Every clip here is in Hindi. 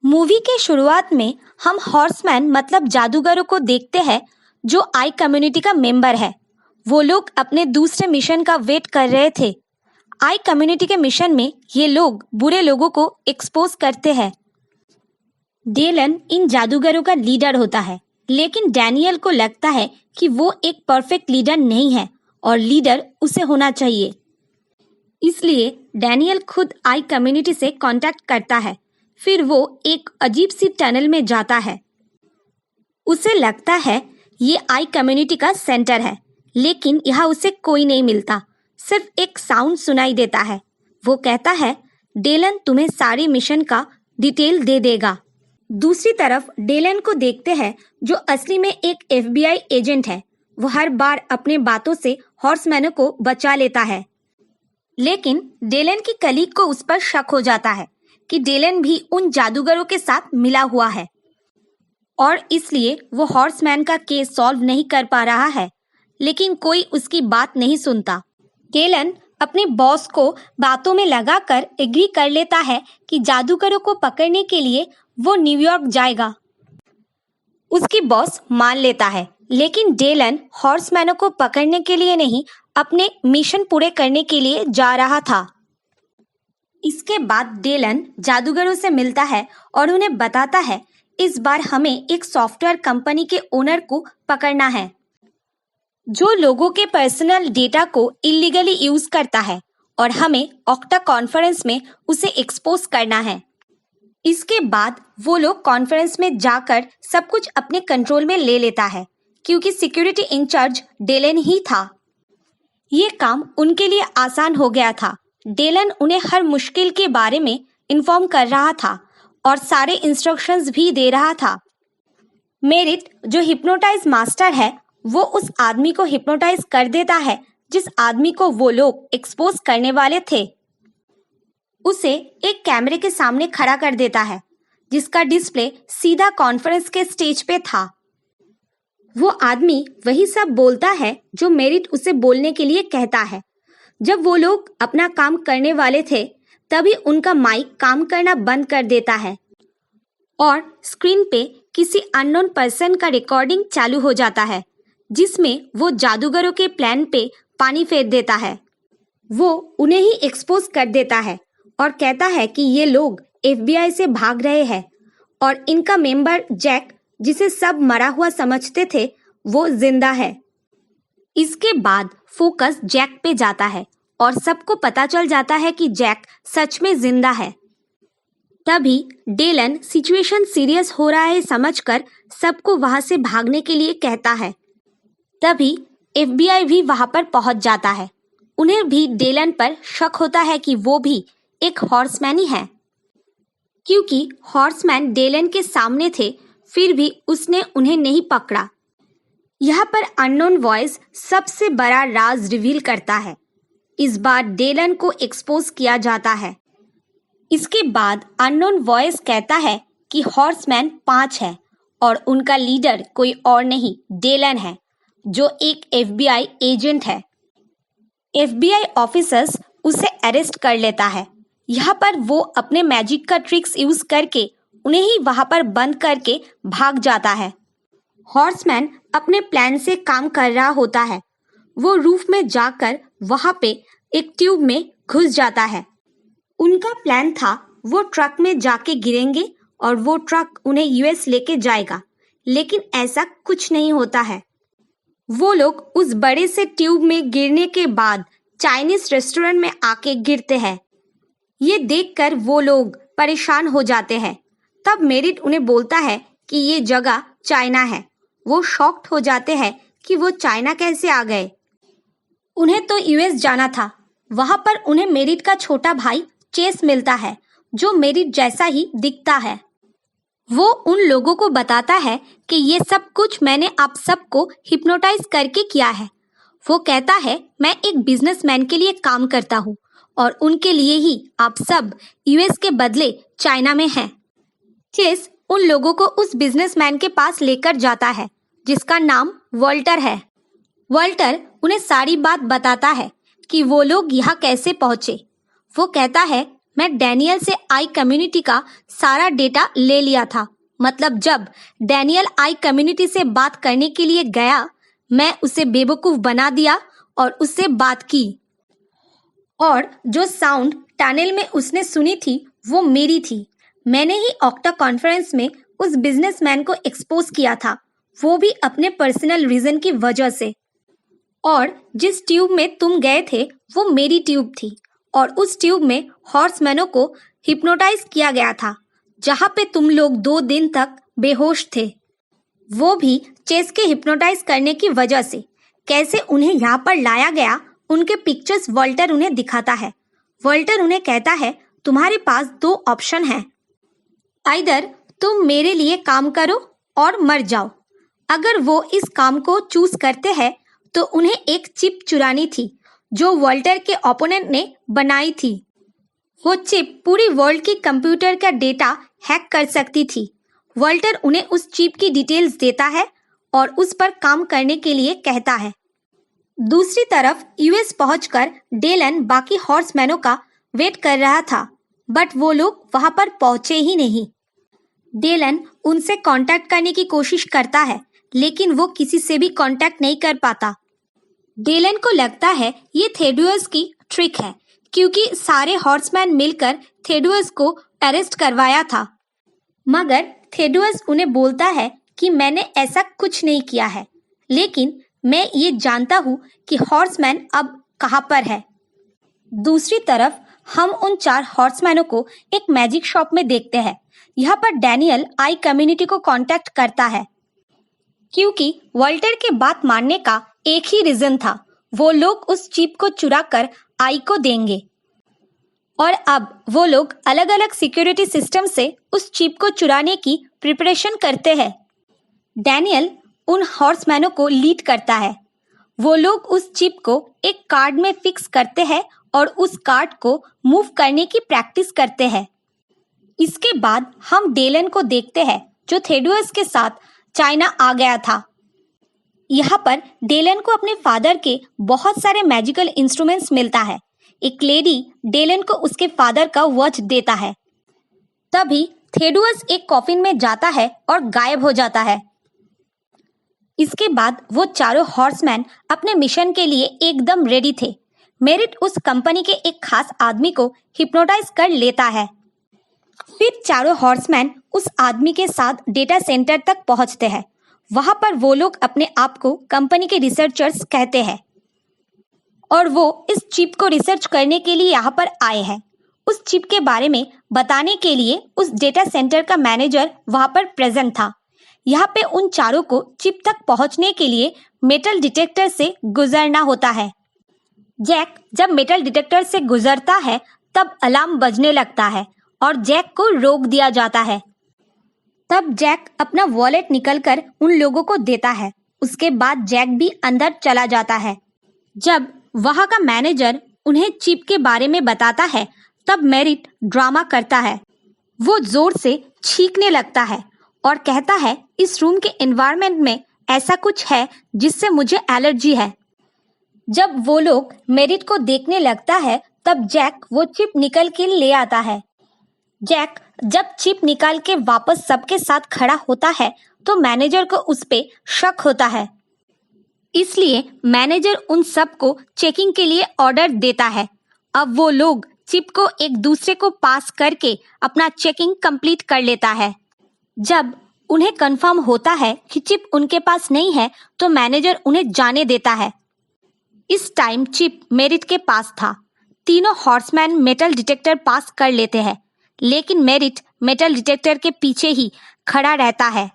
मूवी के शुरुआत में हम हॉर्समैन मतलब जादूगरों को देखते हैं जो आई कम्युनिटी का मेंबर है। वो लोग अपने दूसरे मिशन का वेट कर रहे थे। आई कम्युनिटी के मिशन में ये लोग बुरे लोगों को एक्सपोज करते हैं। डेलन इन जादूगरों का लीडर होता है, लेकिन डैनियल को लगता है कि वो एक परफेक्ट लीडर नहीं है और लीडर उसे होना चाहिए। इसलिए डैनियल खुद आई कम्युनिटी से कांटेक्ट करता है। फिर वो एक अजीब सी टनल में जाता है। उसे लगता है ये आई कम्युनिटी का सेंटर है, लेकिन यहाँ उसे कोई नहीं मिलता। सिर्फ एक साउंड सुनाई देता है। वो कहता है डेलन तुम्हें सारी मिशन का डिटेल दे देगा। दूसरी तरफ डेलन को देखते हैं जो असली में एक FBI एजेंट है। वो हर बार अपने बातों से हॉर्समैनों को बचा लेता है, लेकिन डेलन की कलीग को उस पर शक हो जाता है कि डेलन भी उन जादूगरों के साथ मिला हुआ है और इसलिए वो हॉर्समैन का केस सॉल्व नहीं कर पा रहा है, लेकिन कोई उसकी बात नहीं सुनता। डेलन अपने बॉस को बातों में लगाकर एग्री कर लेता है कि जादूगरों को पकड़ने के लिए वो न्यूयॉर्क जाएगा। उसकी बॉस मान लेता है, लेकिन डेलन हॉर्समैनों को पकड़ने के लिए नहीं, अपने मिशन पूरे करने के लिए जा रहा था। इसके बाद डेलन जादूगरों से मिलता है और उन्हें बताता है इस बार हमें एक सॉफ्टवेयर कंपनी के ओनर को पकड़ना है जो लोगों के पर्सनल डेटा को इलीगली यूज करता है और हमें ऑक्टा कॉन्फ्रेंस में उसे एक्सपोज करना है। इसके बाद वो लोग कॉन्फ्रेंस में जाकर सब कुछ अपने कंट्रोल में ले लेता है, क्योंकि सिक्योरिटी इंचार्ज डेलन ही था। ये काम उनके लिए आसान हो गया था। डेलन उन्हें हर मुश्किल के बारे में इन्फॉर्म कर रहा था और सारे इंस्ट्रक्शंस भी दे रहा था। मेरिट जो हिप्नोटाइज मास्टर है, वो उस आदमी को हिप्नोटाइज कर देता है जिस आदमी को वो लोग एक्सपोज करने वाले थे। उसे एक कैमरे के सामने खड़ा कर देता है जिसका डिस्प्ले सीधा कॉन्फ्रेंस के स्टेज पे था। वो आदमी वही सब बोलता है जो मेरिट उसे बोलने के लिए कहता है। जब वो लोग अपना काम करने वाले थे, तभी उनका माइक काम करना बंद कर देता है और स्क्रीन पे किसी अननोन पर्सन का रिकॉर्डिंग चालू हो जाता है, जिसमें वो जादूगरों के प्लान पे पानी फेर देता है। वो उन्हें ही एक्सपोज कर देता है और कहता है कि ये लोग FBI से भाग रहे हैं और इनका मेंबर जैक, जिसे सब मरा हुआ समझते थे, वो जिंदा है। इसके बाद फोकस जैक पे जाता है और सबको पता चल जाता है कि जैक सच में जिंदा है। तभी डेलन सिचुएशन सीरियस हो रहा है समझकर सबको वहां से भागने के लिए कहता है। तभी FBI भी वहां पर पहुंच जाता है। उन्हें भी डेलन पर शक होता है कि वो भी एक हॉर्समैन ही है, क्योंकि हॉर्समैन डेलन के सामने थे, फिर भी उसने उन्हें नहीं पकड़ा। यहाँ पर अननोन वॉइस सबसे बड़ा राज रिवील करता है। इस बार डेलन को एक्सपोज किया जाता है। इसके बाद अननोन वॉइस कहता है कि हॉर्समैन 5 है और उनका लीडर कोई और नहीं, डेलन है, जो एक FBI एजेंट है। FBI ऑफिसर्स उसे अरेस्ट कर लेता है। यहाँ पर वो अपने मैजिक का ट्रिक्स यूज करके उन्हें ही वहां पर बंद करके भाग जाता है। हॉर्समैन अपने प्लान से काम कर रहा होता है। वो रूफ में जाकर वहां पे एक ट्यूब में घुस जाता है। उनका प्लान था वो ट्रक में जाके गिरेंगे और वो ट्रक उन्हें US लेके जाएगा, लेकिन ऐसा कुछ नहीं होता है। वो लोग उस बड़े से ट्यूब में गिरने के बाद चाइनीज रेस्टोरेंट में आके गिरते हैं। ये देखकर वो लोग परेशान हो जाते हैं। तब मेरिट उन्हें बोलता है कि ये जगह चाइना है। वो शॉक्ड हो जाते हैं कि वो चाइना कैसे आ गए। उन्हें तो US जाना था। वहां पर उन्हें मेरिट का छोटा भाई चेस मिलता है, जो मेरिट जैसा ही दिखता है। वो उन लोगों को बताता है कि ये सब कुछ मैंने आप सबको हिप्नोटाइज करके किया है। वो कहता है मैं एक बिजनेसमैन के लिए काम करता हूँ और उनके लिए ही आप सब US के बदले चाइना में हैं। चेस उन लोगों को उस बिजनेसमैन के पास लेकर जाता है जिसका नाम वॉल्टर है। वॉल्टर उन्हें सारी बात बताता है कि वो लोग यहाँ कैसे पहुंचे। वो कहता है मैं डैनियल से आई कम्युनिटी का सारा डेटा ले लिया था। मतलब जब डैनियल आई कम्युनिटी से बात करने के लिए गया, मैं उसे बेवकूफ़ बना दिया और उससे बात की। और जो साउंड टनल में उसने सुनी थी वो मेरी थी। मैंने ही ऑक्टा कॉन्फ्रेंस में उस बिजनेसमैन को एक्सपोज किया था, वो भी अपने पर्सनल रीजन की वजह से। और जिस ट्यूब में तुम गए थे वो मेरी ट्यूब थी, और उस ट्यूब में हॉर्समैनों को हिप्नोटाइज किया गया था, जहाँ पे तुम लोग 2 दिन तक बेहोश थे। वो भी चेस के हिप्नोटाइज करने की वजह से। कैसे उन्हें यहाँ पर लाया गया, उनके पिक्चर्स वॉल्टर उन्हें दिखाता है। वॉल्टर उन्हें कहता है तुम्हारे पास 2 ऑप्शन हैं, आइदर तुम मेरे लिए काम करो और मर जाओ। अगर वो इस काम को चूज करते हैं तो उन्हें एक चिप चुरानी थी जो वॉल्टर के ओपोनेंट ने बनाई थी। वो चिप पूरी वर्ल्ड की कंप्यूटर का डेटा हैक कर सकती थी। वॉल्टर उन्हें उस चिप की डिटेल्स देता है और उस पर काम करने के लिए कहता है। दूसरी तरफ यूएस पहुंचकर डेलन बाकी हॉर्समैनों का वेट कर रहा था, बट वो लोग वहां पर पहुंचे ही नहीं। डेलन उनसे कांटेक्ट करने की कोशिश करता है, लेकिन वो किसी से भी कांटेक्ट नहीं कर पाता। डेलन को लगता है ये थेडुअस की ट्रिक है, क्योंकि सारे हॉर्समैन मिलकर थेडुअस को अरेस्ट करवाया था। मगर थेडुअस उन्हें बोलता है कि मैंने ऐसा कुछ नहीं किया है, लेकिन मैं ये जानता हूँ कि हॉर्समैन अब कहाँ पर है। दूसरी तरफ हम उन 4 हॉर्समैनों को एक मैजिक शॉप में देखते हैं। यहाँ पर डैनियल आई कम्युनिटी को कांटेक्ट करता है, क्योंकि वॉल्टर के बात मानने का एक ही रीजन था, वो लोग उस चिप को चुरा कर आई को देंगे। और अब वो लोग अलग अलग सिक्योरिटी सिस्टम से उस चिप को चुराने की प्रिपरेशन करते हैं। डैनियल उन हॉर्समैनों को लीड करता है। वो लोग उस चिप को एक कार्ड में फिक्स करते हैं और उस कार्ड को मूव करने की प्रैक्टिस करते हैं। इसके बाद हम डेलन को देखते हैं, जो थेडुअस के साथ चाइना आ गया था। यहाँ पर डेलन को अपने फादर के बहुत सारे मैजिकल इंस्ट्रूमेंट्स मिलता है। एक लेडी डेलन को उसके फादर का वॉच देता है। तभी थेडुअस एक कॉफिन में जाता है और गायब हो जाता है। इसके बाद वो चारों हॉर्समैन अपने मिशन के लिए एकदम रेडी थे। मेरिट उस कंपनी के एक खास आदमी को हिप्नोटाइज कर लेता है। फिर चारों हॉर्समैन उस आदमी के साथ डेटा सेंटर तक पहुंचते हैं। वहां पर वो लोग अपने आप को कंपनी के रिसर्चर्स कहते हैं और वो इस चिप को रिसर्च करने के लिए यहाँ पर आए हैं। उस चिप के बारे में बताने के लिए उस डेटा सेंटर का मैनेजर वहां पर प्रेजेंट था। यहाँ पे उन चारों को चिप तक पहुंचने के लिए मेटल डिटेक्टर से गुजरना होता है। जैक जब मेटल डिटेक्टर से गुजरता है तब अलार्म बजने लगता है और जैक को रोक दिया जाता है। तब जैक अपना वॉलेट निकलकर उन लोगों को देता है। उसके बाद जैक भी अंदर चला जाता है। जब वहाँ का मैनेजर उन्हें चिप के बारे में बताता है तब मेरिट ड्रामा करता है। वो जोर से छींकने लगता है और कहता है इस रूम के एनवायरनमेंट में ऐसा कुछ है जिससे मुझे एलर्जी है। जब वो लोग मेरिट को देखने लगता है तब जैक वो चिप निकल के ले आता है। जैक जब चिप निकाल के वापस सबके साथ खड़ा होता है तो मैनेजर को उस पे शक होता है। इसलिए मैनेजर उन सब को चेकिंग के लिए ऑर्डर देता है। अब वो लोग चिप को एक दूसरे को पास करके अपना चेकिंग कंप्लीट कर लेता है। जब उन्हें कंफर्म होता है कि चिप उनके पास नहीं है तो मैनेजर उन्हें जाने देता है। इस टाइम चिप मेरिट के पास था। तीनों हॉर्समैन मेटल डिटेक्टर पास कर लेते हैं, लेकिन मेरिट मेटल डिटेक्टर के पीछे ही खड़ा रहता है।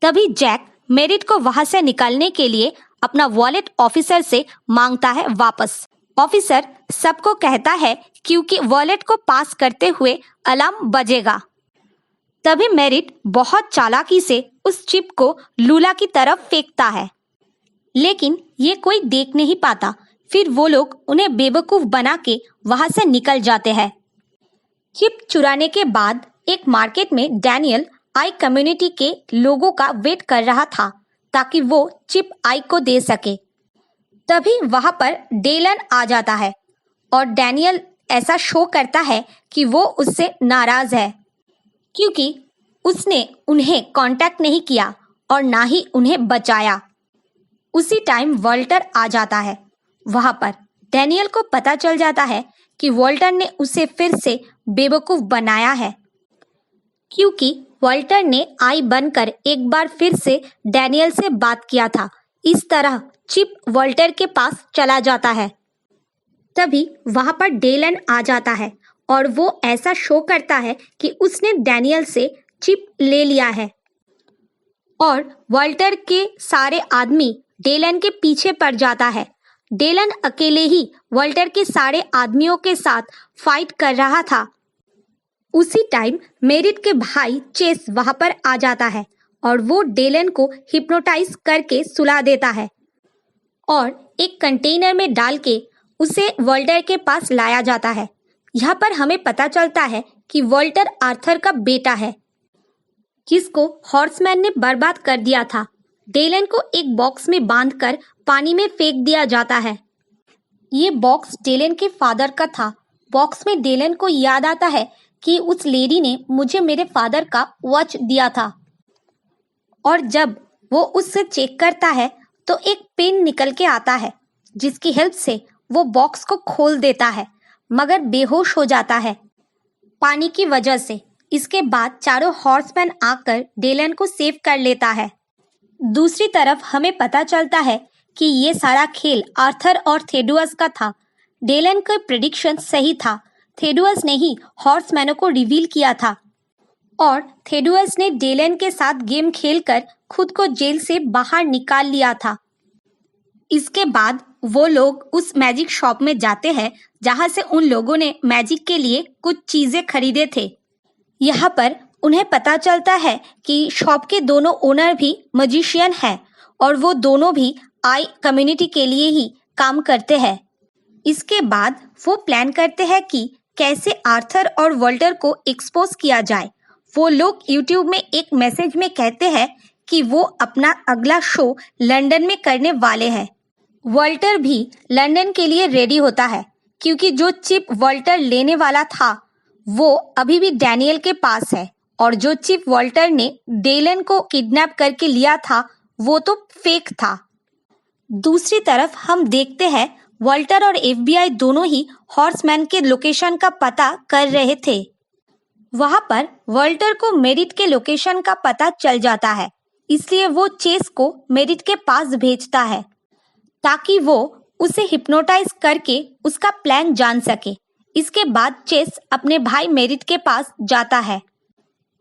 तभी जैक मेरिट को वहां से निकालने के लिए अपना वॉलेट ऑफिसर से मांगता है वापस। ऑफिसर सबको कहता है क्योंकि वॉलेट को पास करते हुए अलार्म बजेगा। तभी मेरिट बहुत चालाकी से उस चिप को लूला की तरफ फेंकता है, लेकिन ये कोई देख नहीं पाता। फिर वो लोग उन्हें बेवकूफ बना के वहां से निकल जाते हैं। चिप चुराने के बाद एक मार्केट में डैनियल आई कम्युनिटी के लोगों का वेट कर रहा था ताकि वो चिप आई को दे सके। तभी वहां पर डेलन आ जाता है और डैनियल ऐसा शो करता है कि वो उससे नाराज है क्योंकि उसने उन्हें कांटेक्ट नहीं किया और ना ही उन्हें बचाया। उसी टाइम वॉल्टर आ जाता है। वहां पर डैनियल को पता चल जाता है कि वॉल्टर ने उसे फिर से बेवकूफ बनाया है क्योंकि वॉल्टर ने आई बनकर एक बार फिर से डैनियल से बात किया था। इस तरह चिप वॉल्टर के पास चला जाता है। तभी वहां पर डेलन आ जाता है और वो ऐसा शो करता है कि उसने डैनियल से चिप ले लिया है और वॉल्टर के सारे आदमी डेलन के पीछे पड़ जाता है। डेलन अकेले ही वॉल्टर के सारे आदमियों के साथ फाइट कर रहा था। उसी टाइम मेरिट के भाई चेस वहां पर आ जाता है और वो डेलन को हिप्नोटाइज करके सुला देता है और एक कंटेनर में डाल के उसे वॉल्टर के पास लाया जाता है। यहाँ पर हमें पता चलता है कि वॉल्टर आर्थर का बेटा है जिसको हॉर्समैन ने बर्बाद कर दिया था। डेलन को एक बॉक्स में बांधकर पानी में फेंक दिया जाता है। ये बॉक्स डेलन के फादर का था। बॉक्स में डेलन को याद आता है कि उस लेडी ने मुझे मेरे फादर का वॉच दिया था और जब वो उससे चेक करता है तो एक पेन निकल के आता है जिसकी हेल्प से वो बॉक्स को खोल देता है मगर बेहोश हो जाता है पानी की वजह से। इसके बाद चारों हॉर्समैन आकर डेलन को सेव कर लेता है। दूसरी तरफ हमें पता चलता है कि ये सारा खेल आर्थर और थेडुअस का था। डेलन का प्रेडिक्शन सही था। थेडुअस ने ही हॉर्समैनों को रिवील किया था और थेडुअस ने डेलन के साथ गेम खेलकर खुद को जेल से बाहर निकाल लिया था। इसके बाद वो लोग उस मैजिक शॉप में जाते हैं जहां से उन लोगों ने मैजिक के लिए कुछ चीजें खरीदे थे। यहाँ पर उन्हें पता चलता है कि शॉप के दोनों ओनर भी मजिशियन हैं और वो दोनों भी आई कम्युनिटी के लिए ही काम करते हैं। इसके बाद वो प्लान करते हैं कि कैसे आर्थर और वॉल्टर को एक्सपोज किया जाए। वो लोग यूट्यूब में एक मैसेज में कहते हैं कि वो अपना अगला शो लंदन में करने वाले हैं। वॉल्टर भी लंदन के लिए रेडी होता है क्योंकि जो चिप वॉल्टर लेने वाला था वो अभी भी डैनियल के पास है और जो चिप वॉल्टर ने डेलन को किडनैप करके लिया था वो तो फेक था। दूसरी तरफ हम देखते हैं वॉल्टर और एफबीआई दोनों ही हॉर्समैन के लोकेशन का पता कर रहे थे। वहां पर वॉल्टर को मेरिट के लोकेशन का पता चल जाता है, इसलिए वो चेस को मेरिट के पास भेजता है ताकि वो उसे हिप्नोटाइज करके उसका प्लान जान सके। इसके बाद चेस अपने भाई मेरिट के पास जाता है।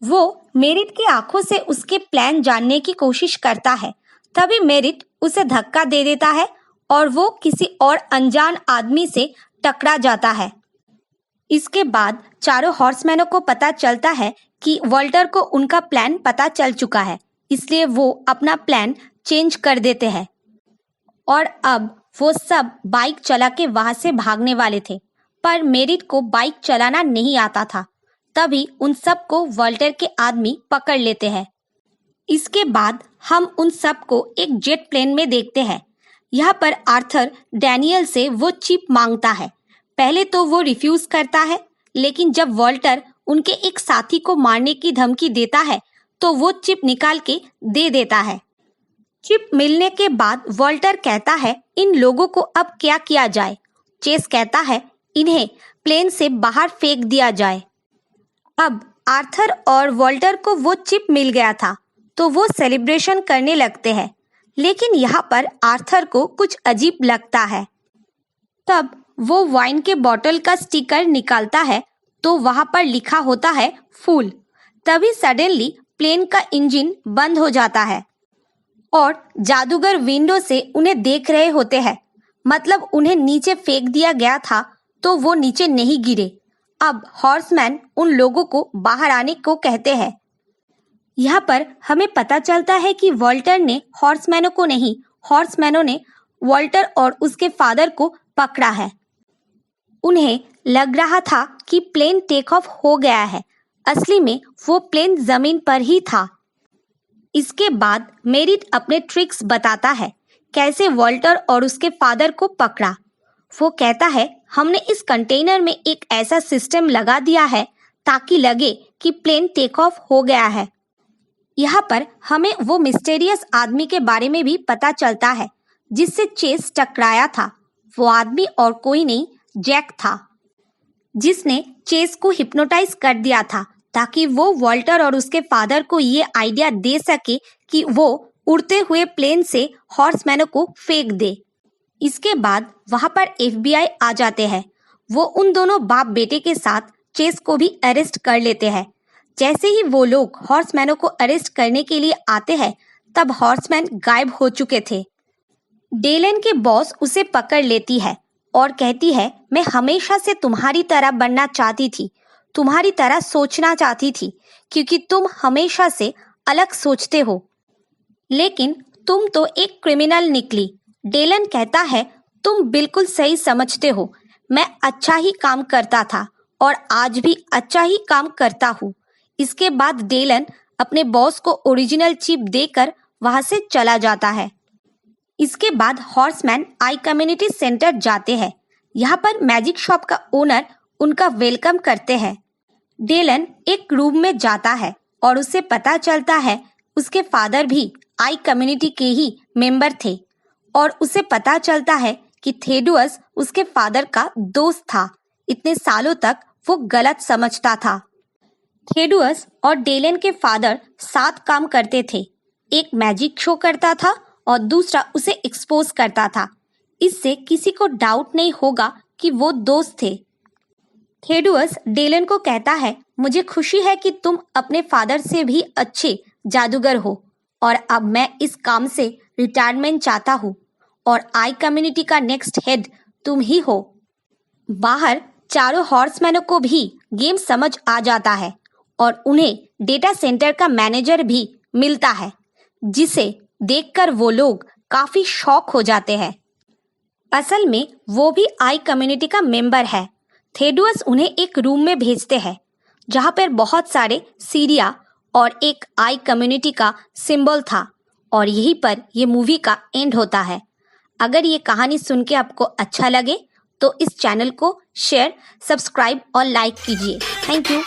वो मेरिट की आंखों से उसके प्लान जानने की कोशिश करता है। तभी मेरिट उसे धक्का दे देता है और वो किसी और अनजान आदमी से टकरा जाता है। इसके बाद चारों हॉर्समैनों को पता चलता है कि वॉल्टर को उनका प्लान पता चल चुका है, इसलिए वो अपना प्लान चेंज कर देते हैं और अब वो सब बाइक चला के वहां से भागने वाले थे, पर मेरिट को बाइक चलाना नहीं आता था। तभी उन सबको वॉल्टर के आदमी पकड़ लेते हैं। इसके बाद हम उन सबको एक जेट प्लेन में देखते हैं। यहाँ पर आर्थर डैनियल से वो चिप मांगता है। पहले तो वो रिफ्यूज करता है, लेकिन जब वॉल्टर उनके एक साथी को मारने की धमकी देता है तो वो चिप निकाल के दे देता है। चिप मिलने के बाद वॉल्टर कहता है इन लोगों को अब क्या किया जाए। चेस कहता है इन्हें प्लेन से बाहर फेंक दिया जाए। अब आर्थर और वॉल्टर को वो चिप मिल गया था तो वो सेलिब्रेशन करने लगते हैं, लेकिन यहाँ पर आर्थर को कुछ अजीब लगता है। तब वो वाइन के बॉटल का स्टिकर निकालता है तो वहां पर लिखा होता है फूल। तभी सडनली प्लेन का इंजन बंद हो जाता है और जादूगर विंडो से उन्हें देख रहे होते हैं। मतलब उन्हें नीचे फेंक दिया गया था तो वो नीचे नहीं गिरे। अब हॉर्समैन उन लोगों को बाहर आने को कहते हैं। यहाँ पर हमें पता चलता है कि वॉल्टर ने हॉर्समैनों को नहीं, हॉर्समैनों ने वॉल्टर और उसके फादर को पकड़ा है। उन्हें लग रहा था कि प्लेन टेक ऑफ हो गया है, असली में वो प्लेन जमीन पर ही था। इसके बाद मेरिट अपने ट्रिक्स बताता है कैसे वॉल्टर और उसके फादर को पकड़ा। वो कहता है हमने इस कंटेनर में एक ऐसा सिस्टम लगा दिया है ताकि लगे कि प्लेन टेक ऑफ हो गया है। यहाँ पर हमें वो मिस्टीरियस आदमी के बारे में भी पता चलता है जिससे चेस टकराया था। वो आदमी और कोई नहीं, जैक था, जिसने चेस को हिप्नोटाइज कर दिया था ताकि वो वॉल्टर और उसके फादर को ये आइडिया दे सके कि वो उड़ते हुए प्लेन से हॉर्समैनों को फेंक दे। इसके बाद वहां पर FBI आ जाते हैं। वो उन दोनों बाप बेटे के साथ चेस को भी अरेस्ट कर लेते हैं। जैसे ही वो लोग हॉर्समैनों को अरेस्ट करने के लिए आते हैं तब हॉर्समैन गायब हो चुके थे। डेलन के बॉस उसे पकड़ लेती है और कहती है मैं हमेशा से तुम्हारी तरह बनना चाहती थी, तुम्हारी तरह सोचना चाहती थी, क्योंकि तुम हमेशा से अलग सोचते हो, लेकिन तुम तो एक क्रिमिनल निकली। डेलन कहता है तुम बिल्कुल सही समझते हो, मैं अच्छा ही काम करता था और आज भी अच्छा ही काम करता हूँ। इसके बाद डेलन अपने बॉस को ओरिजिनल चिप देकर वहां से चला जाता है। इसके बाद हॉर्समैन आई कम्युनिटी सेंटर जाते हैं। यहाँ पर मैजिक शॉप का ओनर उनका वेलकम करते हैं। डेलन एक रूम में जाता है और उसे पता चलता है उसके फादर भी आई कम्युनिटी के ही मेंबर थे और उसे पता चलता है कि थेडुअस उसके फादर का दोस्त था। इतने सालों तक वो गलत समझता था। थेडुअस और डेलन के फादर साथ काम करते थे। एक मैजिक शो करता था और दूसरा उसे एक्सपोज करता था। इससे किसी को डाउट नहीं होगा कि वो दोस्त थे। थेडुअस डेलन को कहता है मुझे खुशी है कि तुम अपने फादर से भी अच्छे जादूगर हो और अब मैं इस काम से रिटायरमेंट चाहता हूँ और आई कम्युनिटी का नेक्स्ट हेड तुम ही हो। बाहर चारों हॉर्समैनों को भी गेम समझ आ जाता है और उन्हें डेटा सेंटर का मैनेजर भी मिलता है, जिसे देखकर वो लोग काफी शॉक हो जाते हैं। असल में वो भी आई कम्युनिटी का मेंबर है। थेडुअस उन्हें एक रूम में भेजते हैं जहाँ पर बहुत सारे सीरिया और एक आई कम्युनिटी का सिंबल था और यहीं पर ये मूवी का एंड होता है। अगर ये कहानी सुन के आपको अच्छा लगे तो इस चैनल को शेयर, सब्सक्राइब और लाइक कीजिए। Thank you.